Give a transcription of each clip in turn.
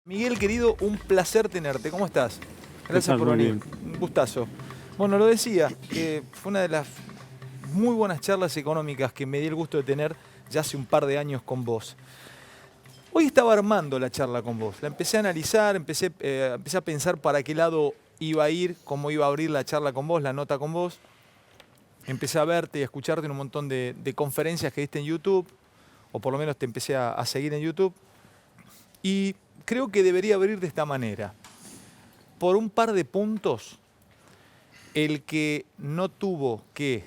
Miguel, querido, un placer tenerte. ¿Cómo estás? Gracias por Muy venir. bien. Un gustazo. Bueno, lo decía, que fue una de las muy buenas charlas económicas que me di el gusto de tener ya hace un par de años con vos. Hoy estaba armando la charla con vos. La empecé a analizar, empecé a pensar para qué lado iba a ir, cómo iba a abrir la charla con vos, la nota con vos. Empecé a verte y a escucharte en un montón de conferencias que diste en YouTube, o por lo menos te empecé a seguir en YouTube. Y creo que debería abrir de esta manera. Por un par de puntos, el que no tuvo que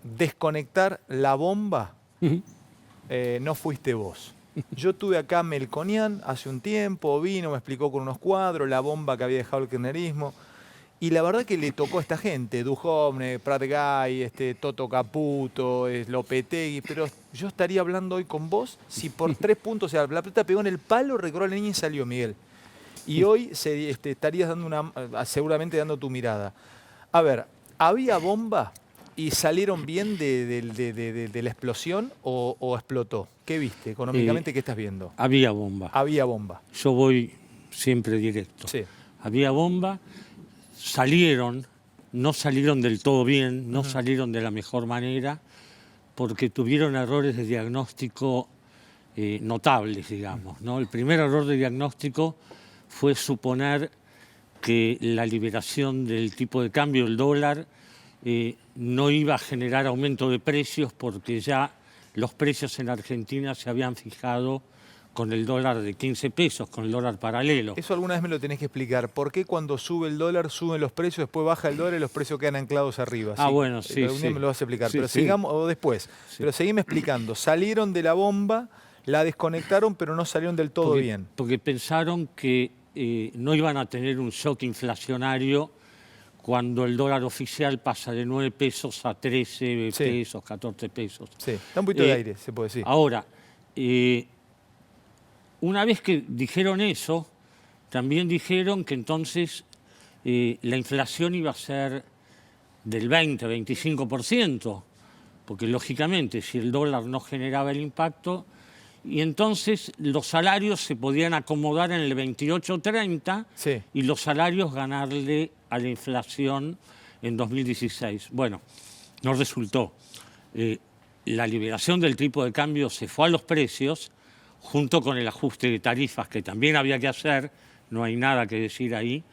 desconectar la bomba no fuiste vos. Yo tuve acá a Melconian hace un tiempo, vino, me explicó con unos cuadros la bomba que había dejado el kirchnerismo. Y la verdad que le tocó a esta gente, Duhovne, Prat Gay, Toto Caputo, Lopetegui, pero yo estaría hablando hoy con vos si por 3 puntos, o sea, la pelota pegó en el palo, recorrió a la línea y salió, Miguel. Y hoy estarías dando seguramente dando tu mirada. A ver, ¿había bomba y salieron bien de la explosión o explotó? ¿Qué viste económicamente? ¿Qué estás viendo? Había bomba. Había bomba. Yo voy siempre directo. Sí. Había bomba, no salieron del todo bien, no salieron de la mejor manera, porque tuvieron errores de diagnóstico notables, digamos, ¿no? El primer error de diagnóstico fue suponer que la liberación del tipo de cambio, el dólar, no iba a generar aumento de precios porque ya los precios en Argentina se habían fijado con el dólar de 15 pesos, con el dólar paralelo. Eso alguna vez me lo tenés que explicar. ¿Por qué cuando sube el dólar suben los precios, después baja el dólar y los precios quedan anclados arriba? Ah, ¿sí? bueno, sí, Algún día sí. me lo vas a explicar, Sí, pero sí. sigamos, o después. Sí. Pero seguime explicando. Salieron de la bomba, la desconectaron, pero no salieron del todo bien. Porque pensaron que no iban a tener un shock inflacionario cuando el dólar oficial pasa de 9 pesos a 13 Sí. pesos, 14 pesos. Sí, da un poquito de aire, se puede decir. Ahora, una vez que dijeron eso, también dijeron que entonces la inflación iba a ser del 20-25%, porque lógicamente si el dólar no generaba el impacto, y entonces los salarios se podían acomodar en el 28-30 Sí. y los salarios ganarle a la inflación en 2016. Bueno, no resultó. La liberación del tipo de cambio se fue a los precios, junto con el ajuste de tarifas que también había que hacer, no hay nada que decir ahí,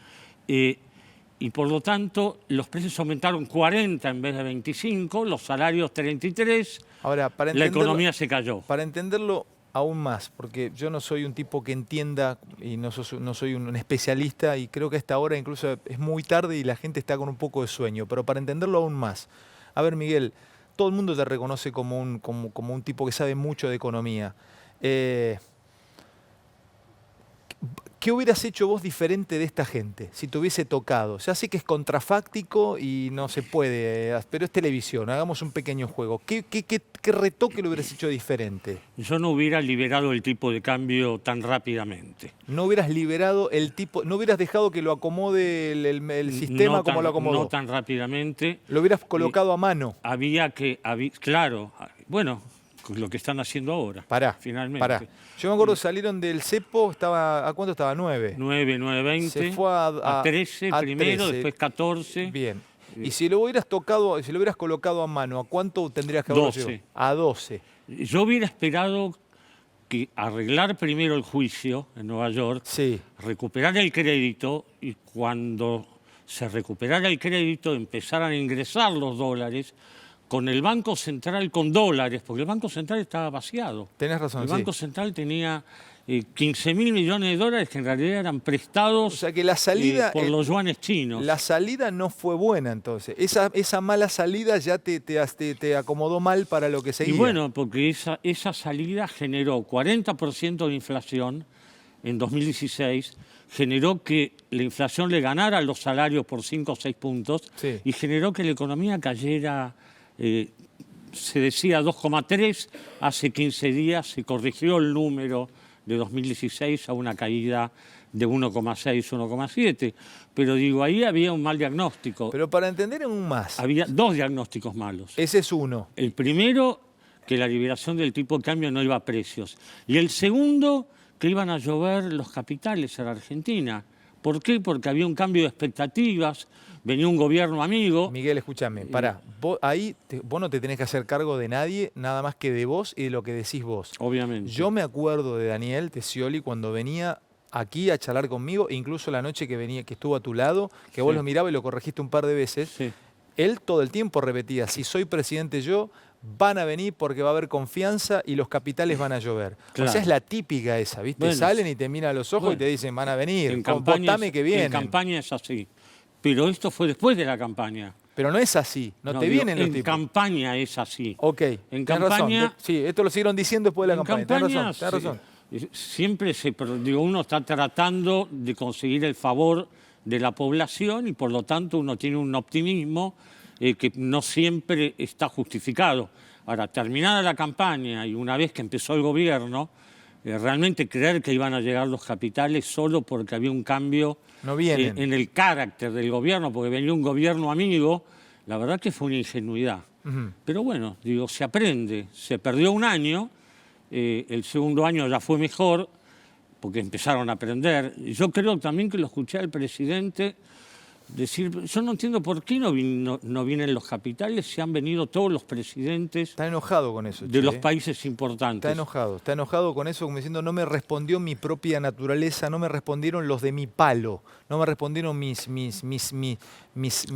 y por lo tanto los precios aumentaron 40 en vez de 25, los salarios 33, Ahora, la economía se cayó. Para entenderlo aún más, porque yo no soy un tipo que entienda y no soy un especialista, y creo que a esta hora incluso es muy tarde y la gente está con un poco de sueño, pero para entenderlo aún más. A ver, Miguel, todo el mundo te reconoce como un tipo que sabe mucho de economía. ¿Qué hubieras hecho vos diferente de esta gente si te hubiese tocado? Ya sé que es contrafáctico y no se puede, pero es televisión, hagamos un pequeño juego. ¿Qué retoque lo hubieras hecho diferente? Yo no hubiera liberado el tipo de cambio tan rápidamente. No hubieras liberado el tipo, no hubieras dejado que lo acomode el sistema como lo acomodó. No tan rápidamente. Lo hubieras colocado a mano. Claro, bueno, lo que están haciendo ahora. Finalmente. Yo me acuerdo, salieron del cepo, ¿a cuánto estaba? 9. 9, 9.20. Se fue a 13 primero, 13. Después 14. Bien. Y si lo hubieras tocado, si lo hubieras colocado a mano, ¿a cuánto tendrías que haberlo 12. llevado? A 12. Yo hubiera esperado que arreglar primero el juicio en Nueva York, sí, recuperar el crédito, y cuando se recuperara el crédito empezaran a ingresar los dólares con el Banco Central con dólares, porque el Banco Central estaba vaciado. Tenés razón, el Banco Central tenía 15.000 millones de dólares que en realidad eran prestados, o sea que la salida, por los yuanes chinos. La salida no fue buena entonces. Esa mala salida ya te acomodó mal para lo que seguía. Y bueno, porque esa salida generó 40% de inflación en 2016, generó que la inflación le ganara los salarios por 5 o 6 puntos, sí, y generó que la economía cayera, se decía 2,3, hace 15 días se corrigió el número de 2016 a una caída de 1,6, 1,7. Pero digo, ahí había un mal diagnóstico. Pero para entender aún más. Había 2 diagnósticos malos. Ese es uno. El primero, que la liberación del tipo de cambio no iba a precios. Y el segundo, que iban a llover los capitales en Argentina. ¿Por qué? Porque había un cambio de expectativas, venía un gobierno amigo. Miguel, escúchame, pará. Vos no te tenés que hacer cargo de nadie, nada más que de vos y de lo que decís vos. Obviamente. Yo me acuerdo de Daniel Tessioli cuando venía aquí a charlar conmigo, e incluso la noche que venía, que estuvo a tu lado, que vos Sí. lo mirabas y lo corregiste un par de veces. Sí. Él todo el tiempo repetía, si soy presidente yo, van a venir porque va a haber confianza y los capitales van a llover. Claro. O sea, es la típica esa, ¿viste? Bueno, Salen y te miran a los ojos y te dicen, van a venir, votame que vienen. En campaña es así. Pero esto fue después de la campaña. Pero no es así, no te digo, vienen los en tipos. campaña es así. Ok, En tenés campaña... razón. Sí, esto lo siguieron diciendo después de la En campaña. campaña, Tenés razón. siempre uno está tratando de conseguir el favor de la población y por lo tanto uno tiene un optimismo que no siempre está justificado. Ahora, terminada la campaña y una vez que empezó el gobierno, realmente creer que iban a llegar los capitales solo porque había un cambio No vienen. en el carácter del gobierno, porque venía un gobierno amigo, la verdad que fue una ingenuidad. Pero bueno, digo, se aprende. Se perdió un año, el segundo año ya fue mejor, porque empezaron a aprender. Yo creo también que lo escuché al presidente decir, yo no entiendo por qué no vienen los capitales, si han venido todos los presidentes Está enojado con eso. de los países importantes. Está enojado con eso, como diciendo, no me respondió mi propia naturaleza, no me respondieron los de mi palo, no me respondieron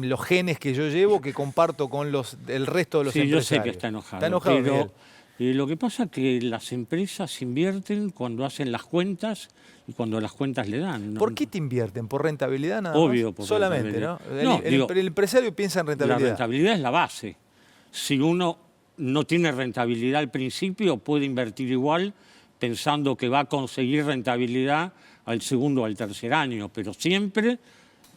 los genes que yo llevo, que comparto con el resto de los empresarios. Yo sé que está enojado. Está enojado, pero Miguel. lo que pasa es que las empresas invierten cuando hacen las cuentas y cuando las cuentas le dan, ¿no? ¿Por qué te invierten? ¿Por rentabilidad nada Obvio, más? por Solamente, ¿no? rentabilidad. El empresario piensa en rentabilidad. La rentabilidad es la base. Si uno no tiene rentabilidad al principio, puede invertir igual pensando que va a conseguir rentabilidad al segundo o al tercer año, pero siempre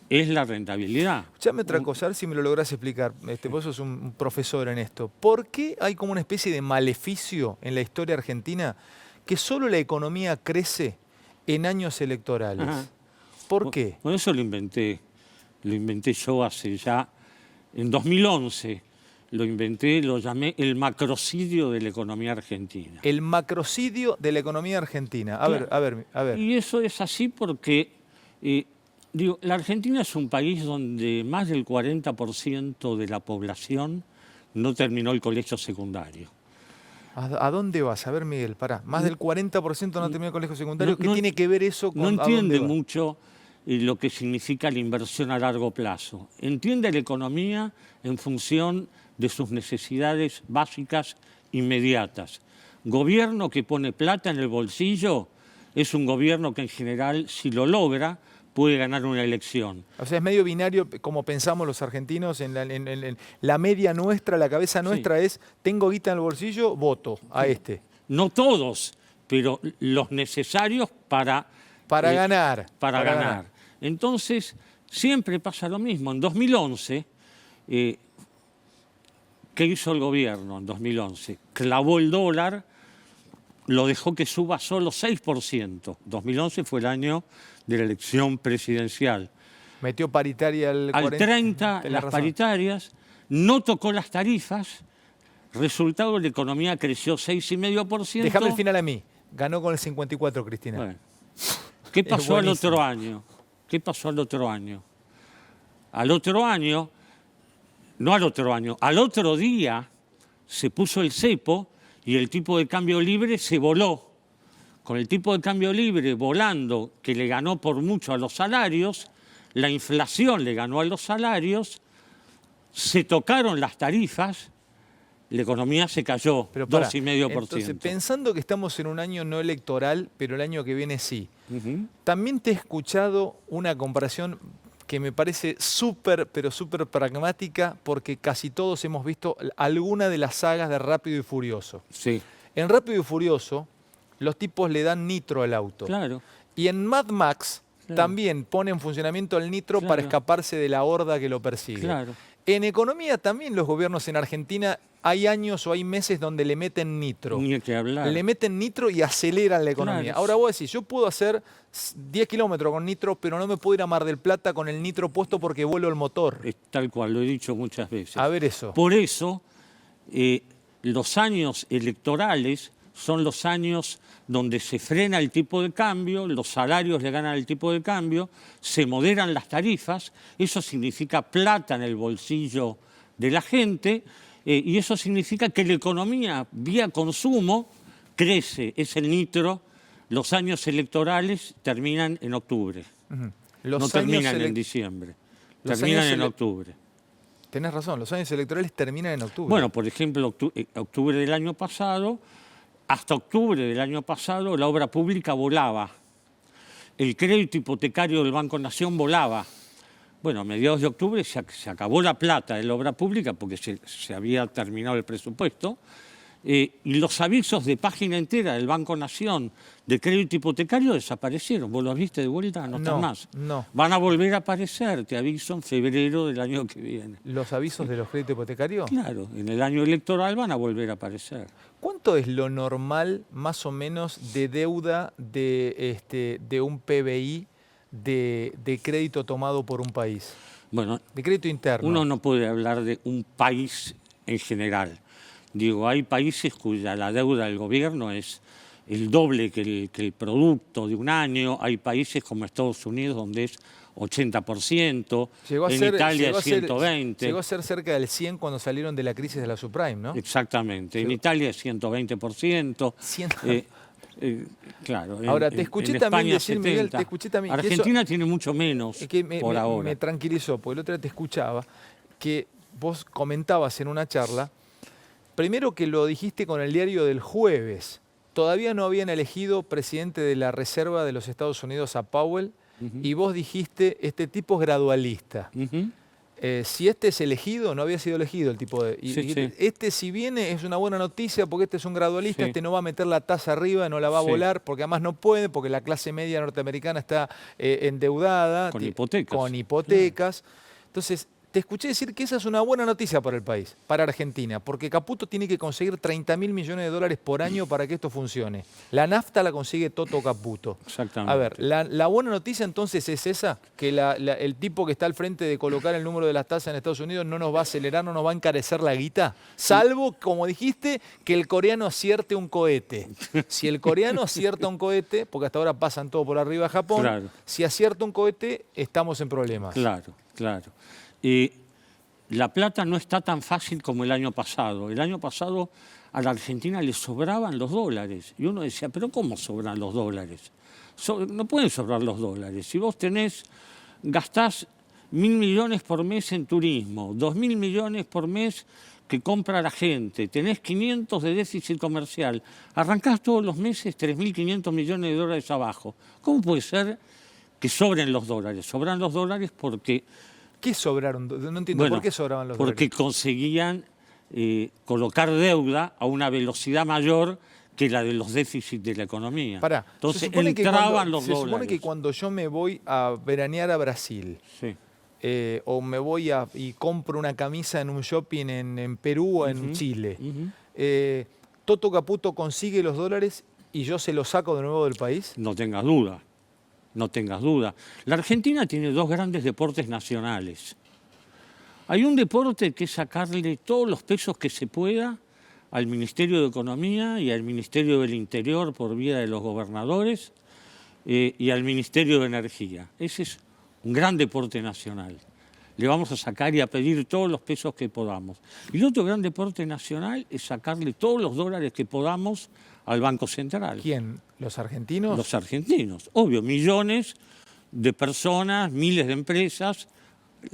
es la rentabilidad. Escuchame otra cosa, a ver si me lo lográs explicar. Vos sos un profesor en esto. ¿Por qué hay como una especie de maleficio en la historia argentina que solo la economía crece en años electorales? Ajá. ¿Por qué? Bueno, eso lo inventé yo hace ya, en 2011, lo llamé el macrocidio de la economía argentina. El macrocidio de la economía argentina. A ver. Y eso es así porque, la Argentina es un país donde más del 40% de la población no terminó el colegio secundario. ¿A dónde vas? A ver, Miguel, pará. Más del 40% no terminó el colegio secundario. ¿Qué No, tiene que ver eso con No entiende a dónde va? mucho lo que significa la inversión a largo plazo. Entiende la economía en función de sus necesidades básicas inmediatas. Gobierno que pone plata en el bolsillo es un gobierno que en general, si lo logra, puede ganar una elección. O sea, es medio binario como pensamos los argentinos. En la media nuestra, la cabeza nuestra es, tengo guita en el bolsillo, voto a este. No todos, pero los necesarios para ganar. Para ganar. Entonces, siempre pasa lo mismo. En 2011, ¿qué hizo el gobierno en 2011? Clavó el dólar, lo dejó que suba solo 6%. 2011 fue el año de la elección presidencial. Metió paritaria al 30, las paritarias, no tocó las tarifas, resultado, la economía creció 6,5%. Déjame el final a mí. Ganó con el 54, Cristina. Bueno, ¿qué pasó al otro año? ¿Qué pasó al otro año? Al otro año, no al otro año, al otro día se puso el cepo y el tipo de cambio libre se voló. Con el tipo de cambio libre volando, que le ganó por mucho a los salarios, la inflación le ganó a los salarios, se tocaron las tarifas, la economía se cayó 2,5%. Entonces, pensando que estamos en un año no electoral, pero el año que viene sí, también te he escuchado una comparación que me parece súper, pero súper pragmática, porque casi todos hemos visto alguna de las sagas de Rápido y Furioso. Sí. En Rápido y Furioso, los tipos le dan nitro al auto. Claro. Y en Mad Max también pone en funcionamiento el nitro para escaparse de la horda que lo persigue. Claro. En economía también los gobiernos en Argentina hay años o hay meses donde le meten nitro. Ni que hablar. Le meten nitro y aceleran la economía. Claro. Ahora vos decís, yo puedo hacer 10 kilómetros con nitro, pero no me puedo ir a Mar del Plata con el nitro puesto porque vuelo el motor. Es tal cual, lo he dicho muchas veces. A ver eso. Por eso, los años electorales son los años donde se frena el tipo de cambio, los salarios le ganan el tipo de cambio, se moderan las tarifas, eso significa plata en el bolsillo de la gente y eso significa que la economía vía consumo crece, es el nitro. Los años electorales terminan en octubre, no terminan en diciembre, terminan en octubre. Tenés razón, los años electorales terminan en octubre. Bueno, por ejemplo, octubre del año pasado, hasta octubre del año pasado, la obra pública volaba. El crédito hipotecario del Banco Nación volaba. Bueno, a mediados de octubre se acabó la plata de la obra pública porque se había terminado el presupuesto. Y los avisos de página entera del Banco Nación de crédito hipotecario desaparecieron. ¿Vos los viste de vuelta? No están más. No. Van a volver a aparecer, te aviso, en febrero del año que viene. ¿Los avisos de los créditos hipotecarios? Claro, en el año electoral van a volver a aparecer. ¿Cuánto es lo normal, más o menos, de deuda de un PBI de crédito tomado por un país? Bueno, de crédito interno. Uno no puede hablar de un país en general. Digo, hay países cuya la deuda del gobierno es el doble que el producto de un año. Hay países como Estados Unidos donde es 80%, en Italia es 120%. Llegó a ser cerca del 100% cuando salieron de la crisis de la subprime, ¿no? Exactamente, en Italia es 120%. Claro. Ahora, te escuché también decir, 70. Miguel, te escuché también. Argentina tiene mucho menos por ahora. Me tranquilizó, porque el otro día te escuchaba que vos comentabas en una charla. Primero que lo dijiste con el diario del jueves. Todavía no habían elegido presidente de la Reserva de los Estados Unidos a Powell y vos dijiste, este tipo es gradualista. Si este es elegido, no había sido elegido el tipo de... Este si viene es una buena noticia porque este es un gradualista, este no va a meter la tasa arriba, no la va a volar, porque además no puede, porque la clase media norteamericana está endeudada. Con hipotecas. Con hipotecas. Entonces... Te escuché decir que esa es una buena noticia para el país, para Argentina, porque Caputo tiene que conseguir 30.000 millones de dólares por año para que esto funcione. La nafta la consigue Toto Caputo. Exactamente. A ver, la buena noticia entonces es esa, que el tipo que está al frente de colocar el número de las tasas en Estados Unidos no nos va a acelerar, no nos va a encarecer la guita, salvo, como dijiste, que el coreano acierte un cohete. Si el coreano acierta un cohete, porque hasta ahora pasan todo por arriba a Japón, si acierta un cohete, estamos en problemas. Claro, claro. La plata no está tan fácil como el año pasado. El año pasado a la Argentina le sobraban los dólares. Y uno decía, ¿pero cómo sobran los dólares? No pueden sobrar los dólares. Si vos gastás 1.000 millones por mes en turismo, 2.000 millones por mes que compra la gente, tenés 500 de déficit comercial, arrancás todos los meses 3.500 millones de dólares abajo. ¿Cómo puede ser que sobren los dólares? Sobran los dólares porque... ¿Qué sobraron? No entiendo, ¿por qué sobraban los dólares? Porque conseguían colocar deuda a una velocidad mayor que la de los déficits de la economía. Entonces entraban los dólares. Se supone que cuando yo me voy a veranear a Brasil, o me voy y compro una camisa en un shopping en Perú o en Chile, Toto Caputo consigue los dólares y yo se los saco de nuevo del país. No tengas duda. No tengas duda. La Argentina tiene dos grandes deportes nacionales. Hay un deporte que es sacarle todos los pesos que se pueda al Ministerio de Economía y al Ministerio del Interior por vía de los gobernadores y al Ministerio de Energía. Ese es un gran deporte nacional. Le vamos a sacar y a pedir todos los pesos que podamos. Y el otro gran deporte nacional es sacarle todos los dólares que podamos al Banco Central. ¿Quién? ¿Los argentinos? Los argentinos, obvio, millones de personas, miles de empresas.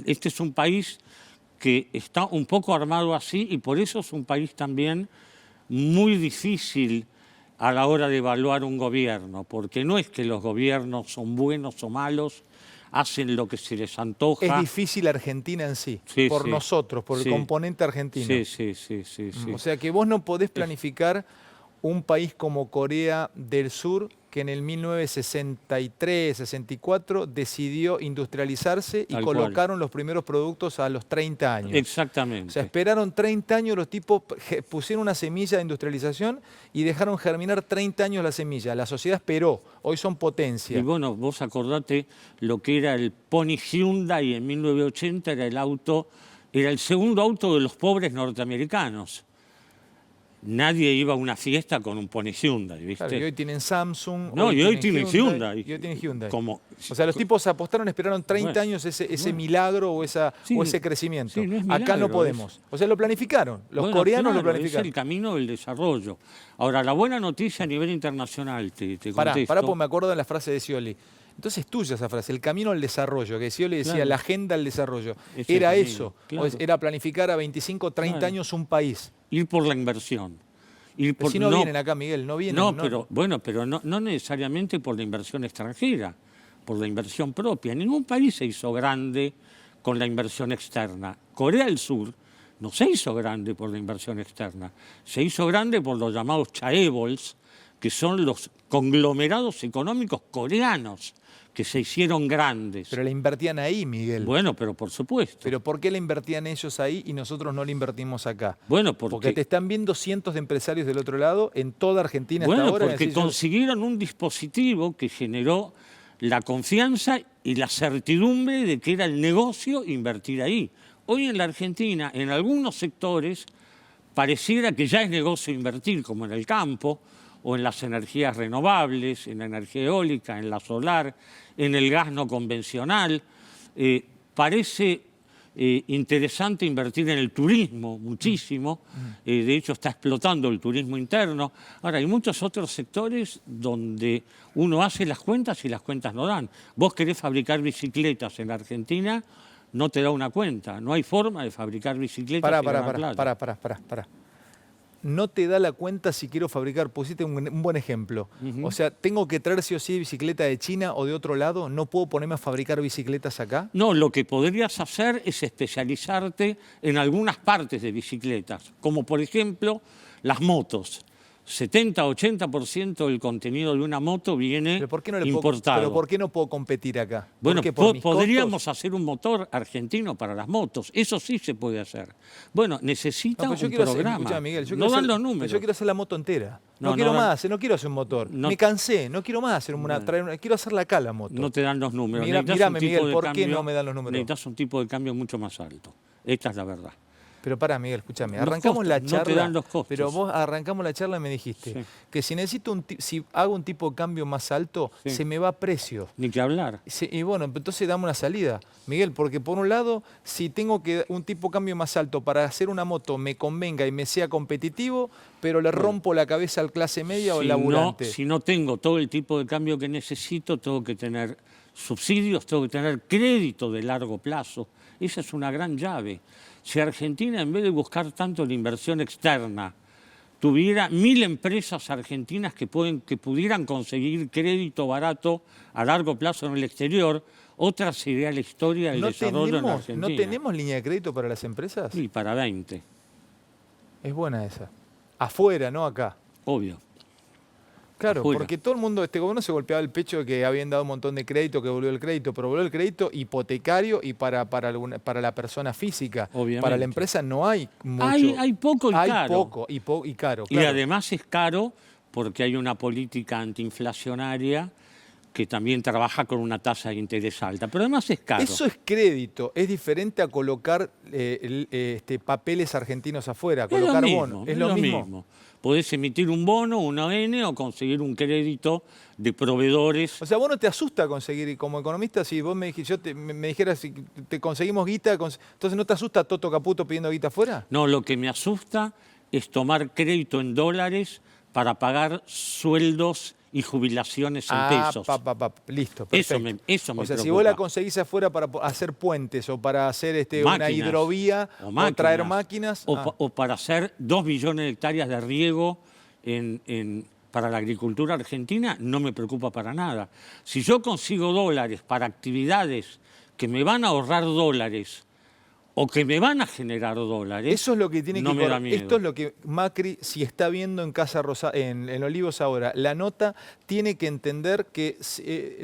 Este es un país que está un poco armado así y por eso es un país también muy difícil a la hora de evaluar un gobierno, porque no es que los gobiernos son buenos o malos, hacen lo que se les antoja. Es difícil Argentina en sí, por nosotros, por el componente argentino. Sí. O sea que vos no podés planificar un país como Corea del Sur, que en el 1963-64 decidió industrializarse y colocaron los primeros productos a los 30 años. Exactamente. O sea, esperaron 30 años, los tipos pusieron una semilla de industrialización y dejaron germinar 30 años la semilla. La sociedad esperó, hoy son potencia. Y bueno, vos acordate lo que era el Pony Hyundai en 1980, era el segundo auto de los pobres norteamericanos. nadie iba a una fiesta con un Pony Hyundai, ¿viste? Claro, y hoy tienen Samsung. No, y hoy tienen Hyundai. Y hoy tienen Hyundai. Como, O sea, los tipos apostaron, esperaron 30 bueno, años ese bueno. milagro o Sí, ese crecimiento. sí, no es Acá no milagro, podemos. O sea, lo planificaron. Los bueno, coreanos claro, lo planificaron. Es el camino del desarrollo. Ahora, la buena noticia a nivel internacional, te Pará, contesto. porque me acuerdo de la frase de Scioli. Entonces es tuya esa frase, el camino al desarrollo, que Scioli decía, Claro. la agenda al desarrollo. Es el Era camino, eso, claro. era planificar a 25, 30 Claro. años un país. Ir por la inversión. Ir Pero por, si no vienen acá, Miguel, no vienen. No, pero bueno, pero no necesariamente por la inversión extranjera, por la inversión propia. Ningún país se hizo grande con la inversión externa. Corea del Sur no se hizo grande por la inversión externa, se hizo grande por los llamados chaebols, que son los conglomerados económicos coreanos que se hicieron grandes. Pero la invertían ahí, Miguel. Bueno, pero por supuesto. Pero ¿por qué la invertían ellos ahí y nosotros no la invertimos acá? Bueno, Porque te están viendo cientos de empresarios del otro lado en toda Argentina hasta bueno, ahora. porque consiguieron un dispositivo que generó la confianza y la certidumbre de que era el negocio invertir ahí. Hoy en la Argentina, en algunos sectores, pareciera que ya es negocio invertir, como en el campo, o en las energías renovables, en la energía eólica, en la solar, en el gas no convencional. Parece interesante invertir en el turismo muchísimo, de hecho está explotando el turismo interno. Ahora, hay muchos otros sectores donde uno hace las cuentas y las cuentas no dan. Vos querés fabricar bicicletas en Argentina, no te da una cuenta, no hay forma de fabricar bicicletas. Pará. No te da la cuenta si quiero fabricar, pusiste un buen ejemplo. O sea, ¿tengo que traer sí o sí bicicleta de China o de otro lado? ¿No puedo ponerme a fabricar bicicletas acá? No, lo que podrías hacer es especializarte en algunas partes de bicicletas, como por ejemplo las motos. 70-80% del contenido de una moto viene importado. ¿Pero por qué no puedo competir acá? Bueno, ¿Por podríamos hacer un motor argentino para las motos. Eso sí se puede hacer. Bueno, necesita un programa. Escuchá, Miguel, no dan los números. Yo quiero hacer la moto entera. No quiero hacer un motor. Me cansé, no quiero más hacer quiero hacerla acá la moto. No te dan los números. Mírame, Miguel, ¿por qué no me dan los números? Necesitas un tipo de cambio mucho más alto. Esta es la verdad. Pero pará, Miguel, escúchame, arrancamos la charla. No te dan los costos. Pero vos arrancamos la charla y me dijiste que si si hago un tipo de cambio más alto, se me va precio. Ni que hablar. Y bueno, entonces dame una salida, Miguel, porque por un lado, si tengo que un tipo de cambio más alto para hacer una moto me convenga y me sea competitivo, pero le rompo la cabeza al clase media o al laburante. Si no tengo todo el tipo de cambio que necesito, tengo que tener subsidios, tengo que tener crédito de largo plazo. Esa es una gran llave. Si Argentina, en vez de buscar tanto la inversión externa, tuviera 1000 empresas argentinas que pudieran conseguir crédito barato a largo plazo en el exterior, otra sería la historia del desarrollo en Argentina. ¿No tenemos línea de crédito para las empresas? Sí, para 20. Es buena esa. Afuera, no acá. Obvio. Claro, Afuera. porque todo el mundo, este gobierno se golpeaba el pecho de que habían dado un montón de crédito, que volvió el crédito, pero volvió el crédito hipotecario y para la persona física. Obviamente. Para la empresa no hay mucho. Hay poco y caro. Hay poco y caro. Y claro. además es caro porque hay una política antiinflacionaria que también trabaja con una tasa de interés alta, pero además es caro. Eso es crédito, es diferente a colocar papeles argentinos afuera, colocar bonos. Es lo mismo. Podés emitir un bono, una ON o conseguir un crédito de proveedores. O sea, vos no te asusta conseguir, como economista, si vos me dijeras si te conseguimos guita, entonces ¿no te asusta Toto Caputo pidiendo guita afuera? No, lo que me asusta es tomar crédito en dólares para pagar sueldos y jubilaciones en pesos. Listo, perfecto. Eso me o sea, preocupa. si vos la conseguís afuera para hacer puentes o para hacer una hidrovía o traer máquinas. O para hacer 2 millones de hectáreas de riego para la agricultura argentina, no me preocupa para nada. Si yo consigo dólares para actividades que me van a ahorrar dólares o que me van a generar dólares, eso es lo que tiene no me da miedo. Esto es lo que Macri, si está viendo en Casa Rosada, en Olivos ahora, la nota tiene que entender que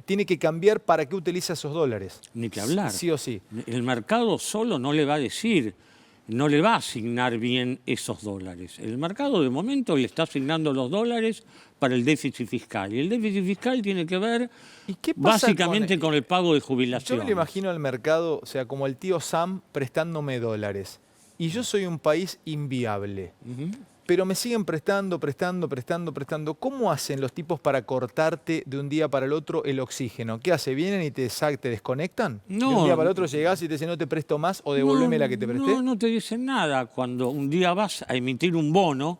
tiene que cambiar para qué utiliza esos dólares. Ni que hablar. Sí o sí. El mercado solo no le va a decir, no le va a asignar bien esos dólares. El mercado de momento le está asignando los dólares para el déficit fiscal. Y el déficit fiscal tiene que ver básicamente con el pago de jubilación. Yo me lo imagino al mercado, o sea, como el tío Sam prestándome dólares. Y yo soy un país inviable. pero me siguen prestando. ¿Cómo hacen los tipos para cortarte de un día para el otro el oxígeno? ¿Qué hace? ¿Vienen y te desconectan? No. De un día para el otro llegás y te dicen no te presto más o devolveme la que te presté. No, no te dicen nada. Cuando un día vas a emitir un bono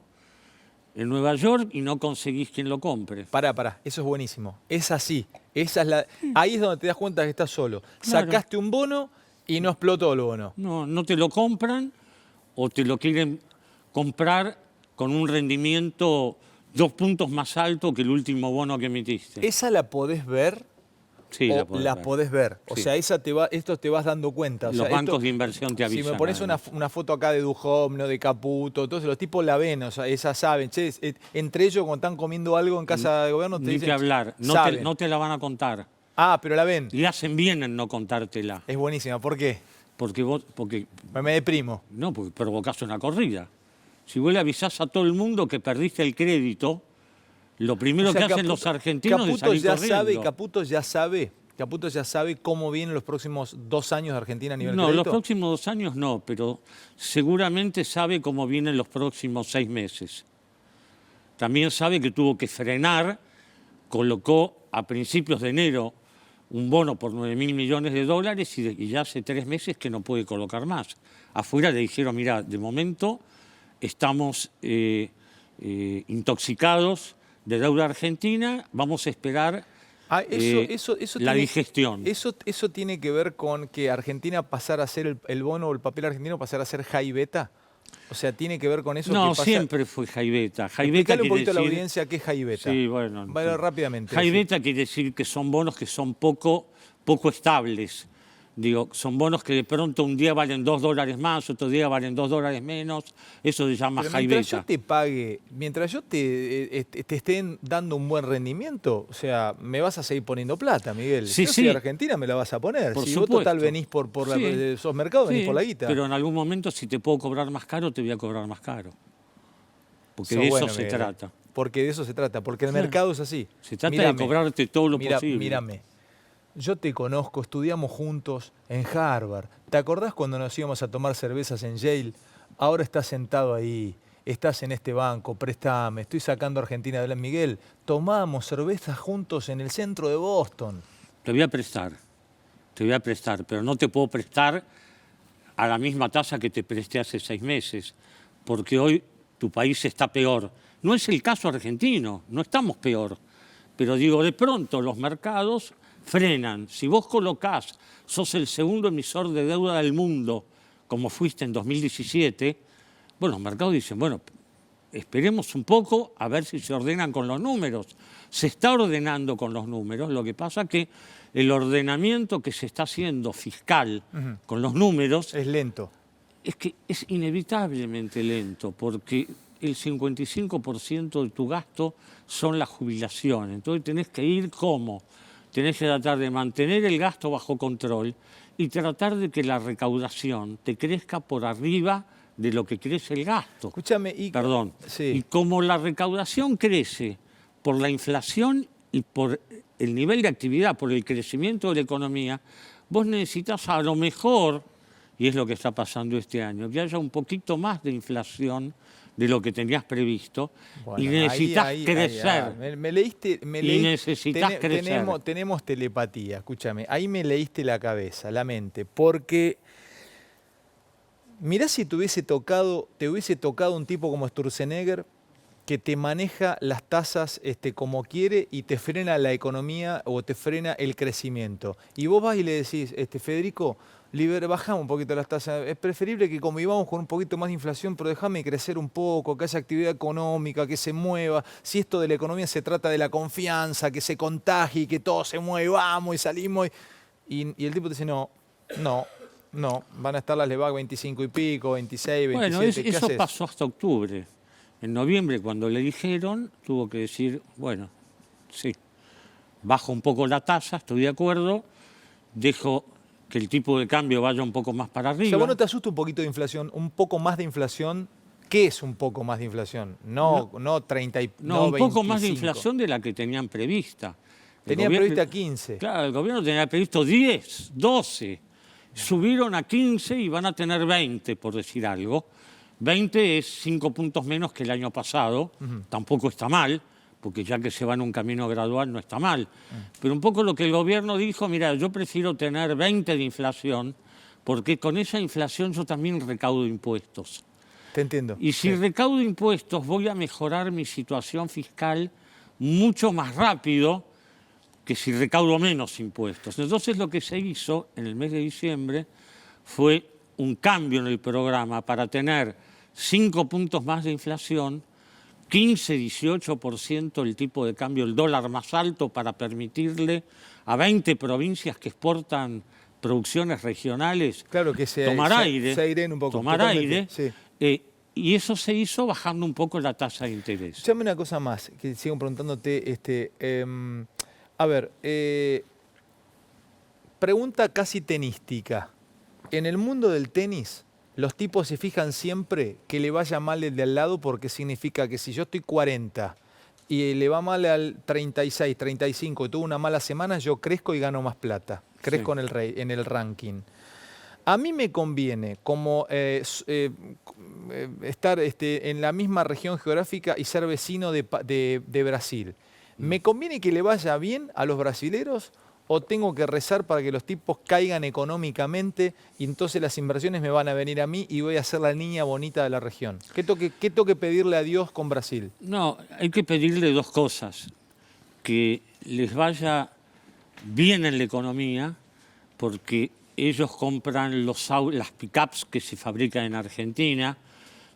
en Nueva York y no conseguís quien lo compre. Pará, eso es buenísimo. Es así. Ahí es donde te das cuenta que estás solo. Claro. Sacaste un bono y no explotó el bono. No te lo compran o te lo quieren comprar con un rendimiento 2 puntos más alto que el último bono que emitiste. ¿Esa la podés ver? Sí, o la podés ver. O Sí. sea, esto te vas dando cuenta. O Los sea, bancos de inversión te avisan. Si me pones una foto acá de Duhom, ¿no? De Caputo, entonces los tipos la ven, o sea, esas saben. Che, entre ellos, cuando están comiendo algo en casa de gobierno, te Ni dicen. que hablar, no te la van a contar. Ah, pero la ven. Y hacen bien en no contártela. Es buenísima. ¿Por qué? Porque Me deprimo. no, porque provocás una corrida. Si vos le avisás a todo el mundo que perdiste el crédito, lo primero O sea, que hacen los argentinos es salir corriendo. Caputo ya sabe cómo vienen los próximos 2 años de Argentina a nivel No, crédito. los próximos 2 años no, pero seguramente sabe cómo vienen los próximos 6 meses. También sabe que tuvo que frenar, colocó a principios de enero un bono por 9.000 millones de dólares y ya hace 3 meses que no puede colocar más. Afuera le dijeron, mira, de momento estamos intoxicados de deuda argentina, vamos a esperar Eso la tiene, digestión. Eso tiene que ver con que Argentina pasara a ser el bono o el papel argentino pasara a ser high beta. O sea, tiene que ver con eso. No, que pasa... siempre fue high beta. Explícale un poquito a la audiencia qué es high beta. Sí, bueno. Rápidamente. High beta quiere decir que son bonos que son poco estables. Digo, son bonos que de pronto un día valen $2 más, otro día valen $2 menos. Eso se llama high mientras beta. yo te pague, mientras yo te estén dando un buen rendimiento, o sea, me vas a seguir poniendo plata, Miguel. Sí, yo sí. soy Argentina, me la vas a poner. Por Si supuesto. vos total venís por Sí. sos mercado, venís Sí, por la guita. pero en algún momento si te puedo cobrar más caro, te voy a cobrar más caro. Porque Sos de bueno, eso se Miguel. trata. Porque de eso se trata, porque el Claro. mercado es así. Se trata Mírame, de cobrarte todo lo posible. Mírame. Yo te conozco, estudiamos juntos en Harvard. ¿Te acordás cuando nos íbamos a tomar cervezas en Yale? Ahora estás sentado ahí, estás en este banco, préstame, estoy sacando a Argentina de la Miguel. Tomamos cervezas juntos en el centro de Boston. Te voy a prestar, pero no te puedo prestar a la misma tasa que te presté hace 6 meses, porque hoy tu país está peor. No es el caso argentino, no estamos peor, pero digo, de pronto los mercados frenan. Si vos colocás, sos el segundo emisor de deuda del mundo, como fuiste en 2017, bueno, los mercados dicen, bueno, esperemos un poco a ver si se ordenan con los números. Se está ordenando con los números, lo que pasa que el ordenamiento que se está haciendo fiscal con los números Es lento. es que es inevitablemente lento, porque el 55% de tu gasto son las jubilaciones. Entonces tenés que ir ¿cómo? Tenés que tratar de mantener el gasto bajo control y tratar de que la recaudación te crezca por arriba de lo que crece el gasto. Escúchame, Perdón. Sí. Y como la recaudación crece por la inflación y por el nivel de actividad, por el crecimiento de la economía, vos necesitas a lo mejor, y es lo que está pasando este año, que haya un poquito más de inflación de lo que tenías previsto, Bueno, y necesitas crecer. Me leíste, Y necesitas crecer. Tenemos telepatía, escúchame. Ahí me leíste la cabeza, la mente, porque mirá si te hubiese tocado un tipo como Sturzenegger que te maneja las tasas como quiere y te frena la economía o te frena el crecimiento. Y vos vas y le decís, Federico, bajamos un poquito las tasas. Es preferible que convivamos con un poquito más de inflación, pero déjame crecer un poco, que haya actividad económica, que se mueva. Si esto de la economía se trata de la confianza, que se contagie, que todo se mueva, vamos y salimos. Y el tipo te dice, no, van a estar las LEVAC 25 y pico, 26, 27. Bueno, ¿qué eso haces? pasó hasta octubre. En noviembre, cuando le dijeron, tuvo que decir, bueno, sí, bajo un poco la tasa, estoy de acuerdo, dejo que el tipo de cambio vaya un poco más para arriba. O sea, ¿vos no te asusta un poquito de inflación, un poco más de inflación? ¿Qué es un poco más de inflación? No 30 y No, un 25. poco más de inflación de la que tenían prevista. Tenían prevista 15. Claro, el gobierno tenía previsto 10, 12. Subieron a 15 y van a tener 20, por decir algo. 20 es 5 puntos menos que el año pasado, tampoco está mal, porque ya que se va en un camino gradual no está mal. Pero un poco lo que el gobierno dijo, mira, yo prefiero tener 20 de inflación, porque con esa inflación yo también recaudo impuestos. Te entiendo. Y si recaudo impuestos voy a mejorar mi situación fiscal mucho más rápido que si recaudo menos impuestos. Entonces lo que se hizo en el mes de diciembre fue un cambio en el programa para tener 5 puntos más de inflación, 15-18% el tipo de cambio, el dólar más alto, para permitirle a 20 provincias que exportan producciones regionales Claro que tomar aire, un poco, tomar aire, sí. Y eso se hizo bajando un poco la tasa de interés. Escuchame una cosa más, que sigo preguntándote. Pregunta casi tenística. En el mundo del tenis, los tipos se fijan siempre que le vaya mal el de al lado, porque significa que si yo estoy 40 y le va mal al 36, 35 y tuve una mala semana, yo crezco y gano más plata. Crezco Sí. en el ranking. A mí me conviene como estar en la misma región geográfica y ser vecino de Brasil. ¿Me conviene que le vaya bien a los brasileros o tengo que rezar para que los tipos caigan económicamente y entonces las inversiones me van a venir a mí y voy a ser la niña bonita de la región? ¿Qué tengo que pedirle a Dios con Brasil? No, hay que pedirle dos cosas. Que les vaya bien en la economía, porque ellos compran las pick-ups que se fabrican en Argentina,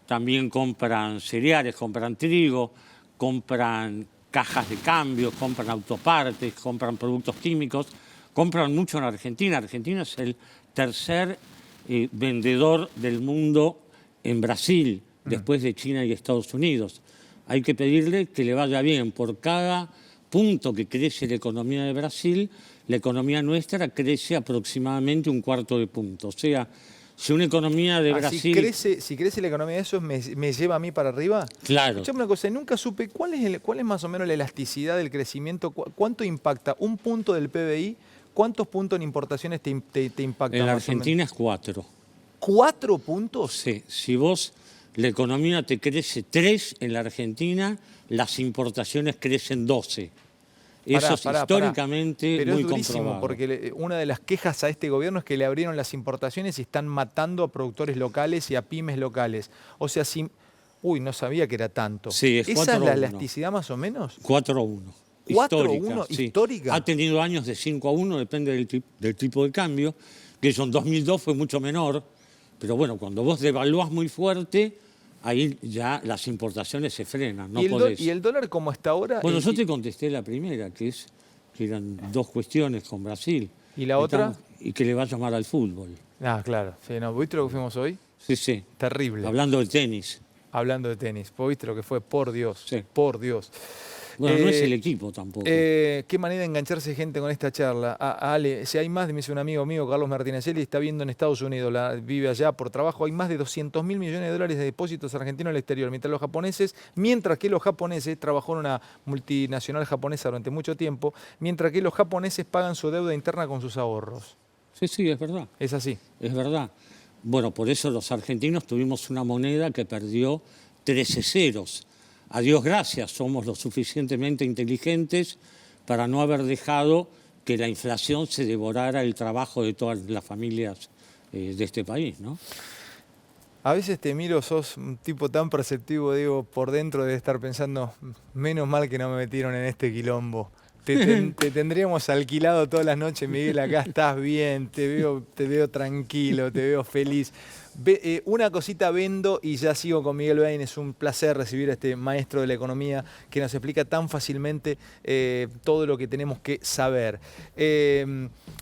también compran cereales, compran trigo, compran cajas de cambio, compran autopartes, compran productos químicos, compran mucho en Argentina. Argentina es el tercer vendedor del mundo en Brasil, después de China y Estados Unidos. Hay que pedirle que le vaya bien. Por cada punto que crece la economía de Brasil, la economía nuestra crece aproximadamente un cuarto de punto. O sea, si una economía de Brasil... Si crece la economía de eso, ¿me lleva a mí para arriba? Claro. Escuchame una cosa, nunca supe cuál es más o menos la elasticidad del crecimiento, cuánto impacta un punto del PBI, cuántos puntos en importaciones te impacta. En la Argentina es 4. ¿4 puntos? Sí, si vos, la economía te crece 3 en la Argentina, las importaciones crecen 12. Eso es históricamente Pero muy es durísimo, comprobado. porque una de las quejas a este gobierno es que le abrieron las importaciones y están matando a productores locales y a pymes locales. O sea, uy, no sabía que era tanto. Sí, es ¿Esa es 4-1. la elasticidad más o menos? 4-1. 4-1, sí. histórica. Ha tenido años de 5-1, depende del tipo de cambio, que eso en 2002 fue mucho menor, pero bueno, cuando vos devaluás muy fuerte, ahí ya las importaciones se frenan, no podés. ¿Y el dólar como está ahora? Bueno, yo te contesté la primera, que eran 2 cuestiones con Brasil. ¿Y la otra? Y que le va a llamar al fútbol. Ah, claro. Sí, ¿no? ¿Viste lo que fuimos hoy? Sí, sí. Terrible. Hablando de tenis. Hablando de tenis. ¿Viste lo que fue? Por Dios. Sí. Por Dios. Bueno, no es el equipo tampoco. Qué manera de engancharse gente con esta charla. Ale, si hay más, me dice un amigo mío, Carlos Martinelli, está viendo en Estados Unidos, vive allá por trabajo, hay más de 200.000 millones de dólares de depósitos argentinos al exterior, mientras que los japoneses, trabajó en una multinacional japonesa durante mucho tiempo, mientras que los japoneses pagan su deuda interna con sus ahorros. Sí, sí, es verdad. Es así. Es verdad. Bueno, por eso los argentinos tuvimos una moneda que perdió 13 ceros. A Dios gracias, somos lo suficientemente inteligentes para no haber dejado que la inflación se devorara el trabajo de todas las familias de este país, ¿no? A veces te miro, sos un tipo tan perceptivo, digo, por dentro de estar pensando, menos mal que no me metieron en este quilombo. Te tendríamos alquilado todas las noches, Miguel, acá estás bien, te veo tranquilo, te veo feliz. Una cosita vendo y ya sigo con Miguel Bain. Es un placer recibir a este maestro de la economía que nos explica tan fácilmente todo lo que tenemos que saber.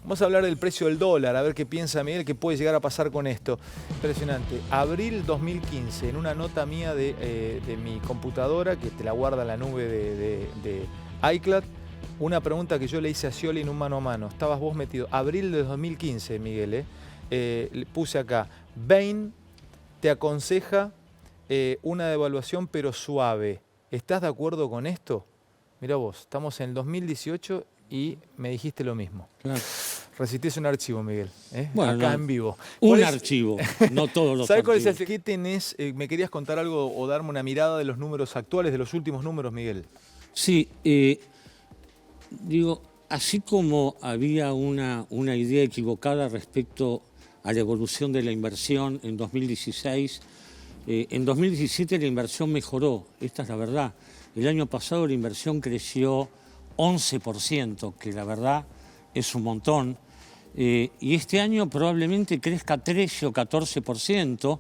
Vamos a hablar del precio del dólar, a ver qué piensa Miguel, qué puede llegar a pasar con esto. Impresionante. Abril 2015, en una nota mía de mi computadora, que te la guarda en la nube de iCloud, una pregunta que yo le hice a Scioli en un mano a mano. Estabas vos metido. Abril de 2015, Miguel, le puse acá. Bain te aconseja una devaluación pero suave. ¿Estás de acuerdo con esto? Mirá vos, estamos en el 2018 y me dijiste lo mismo. Claro. Resistís un archivo, Miguel. Bueno, acá no, en vivo. Un archivo, no todos los ¿Sabes cuál es archivos. ¿Qué tenés? ¿Me querías contar algo o darme una mirada de los números actuales, de los últimos números, Miguel? Sí, digo, así como había una idea equivocada respecto a la evolución de la inversión en 2016, en 2017 la inversión mejoró, esta es la verdad. El año pasado la inversión creció 11%, que la verdad es un montón. Y este año probablemente crezca 13 o 14%.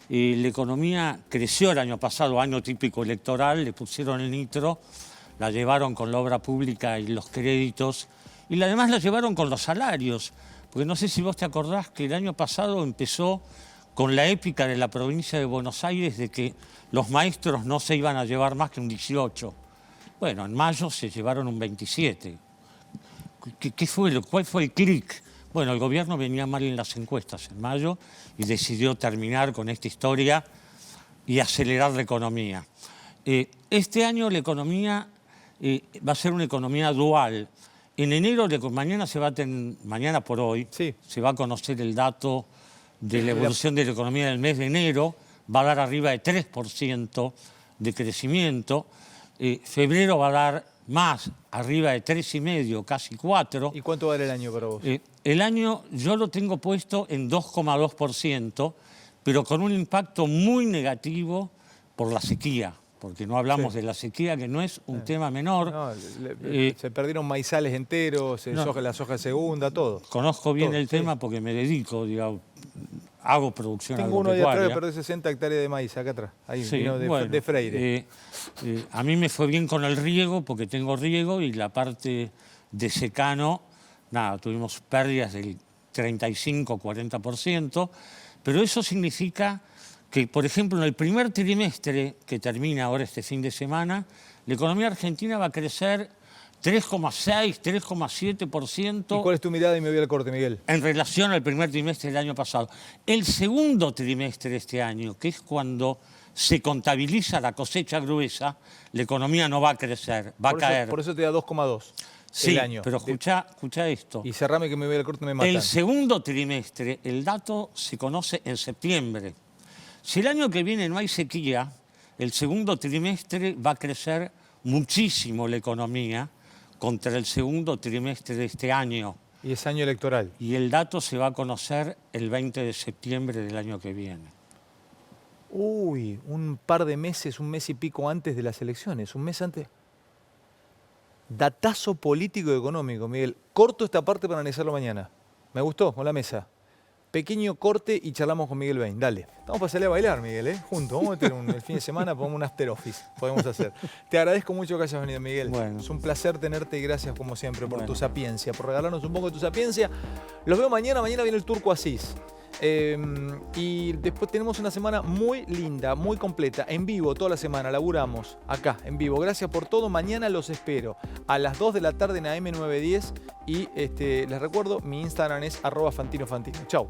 La economía creció el año pasado, año típico electoral, le pusieron el nitro, la llevaron con la obra pública y los créditos, y además la llevaron con los salarios, porque no sé si vos te acordás que el año pasado empezó con la épica de la provincia de Buenos Aires de que los maestros no se iban a llevar más que un 18. Bueno, en mayo se llevaron un 27. ¿Cuál fue el clic? Bueno, el gobierno venía mal en las encuestas en mayo y decidió terminar con esta historia y acelerar la economía. Este año la economía va a ser una economía dual. En enero, mañana por hoy, Sí. se va a conocer el dato de la evolución de la economía del mes de enero. Va a dar arriba de 3% de crecimiento. Febrero va a dar más, arriba de 3,5, casi 4. ¿Y cuánto vale el año para vos? El año yo lo tengo puesto en 2,2%, pero con un impacto muy negativo por la sequía, porque no hablamos de la sequía, que no es un tema menor. No, se perdieron maizales enteros, la soja segunda, todo. Conozco bien Todo, el tema porque me dedico, digamos, hago producción Tengo uno de atrás agropecuaria. que perdió 60 hectáreas de maíz, acá atrás. Ahí Sí, vino bueno, de Freire. A mí me fue bien con el riego, porque tengo riego, y la parte de secano, nada, tuvimos pérdidas del 35-40%, pero eso significa que, por ejemplo, en el primer trimestre, que termina ahora este fin de semana, la economía argentina va a crecer 3,6, 3,7%. ¿Y cuál es tu mirada? Y me voy al corte, Miguel. En relación al primer trimestre del año pasado. El segundo trimestre de este año, que es cuando se contabiliza la cosecha gruesa, la economía no va a crecer, va a caer. Por eso te da 2,2 Sí, el año. pero escuchá esto. Y cerrame que me voy al corte, me matan. El segundo trimestre, el dato se conoce en septiembre. Si el año que viene no hay sequía, el segundo trimestre va a crecer muchísimo la economía contra el segundo trimestre de este año. Y es año electoral. Y el dato se va a conocer el 20 de septiembre del año que viene. Uy, un par de meses, un mes y pico antes de las elecciones, un mes antes. Datazo político y económico, Miguel. Corto esta parte para analizarlo mañana. Me gustó, con la mesa. Pequeño corte y charlamos con Miguel Bain. Dale. Vamos a salir a bailar, Miguel, ¿eh? Juntos. Vamos a meter el fin de semana, ponemos un after office. Podemos hacer. Te agradezco mucho que hayas venido, Miguel. Bueno. Es un placer tenerte y gracias, como siempre, por Bueno. tu sapiencia, por regalarnos un poco de tu sapiencia. Los veo mañana. Mañana viene el Turco Asís. Y después tenemos una semana muy linda, muy completa, en vivo toda la semana, laburamos acá, en vivo. Gracias por todo, mañana los espero a las 2 de la tarde en AM910 y les recuerdo, mi Instagram es @FantinoFantino. Chau.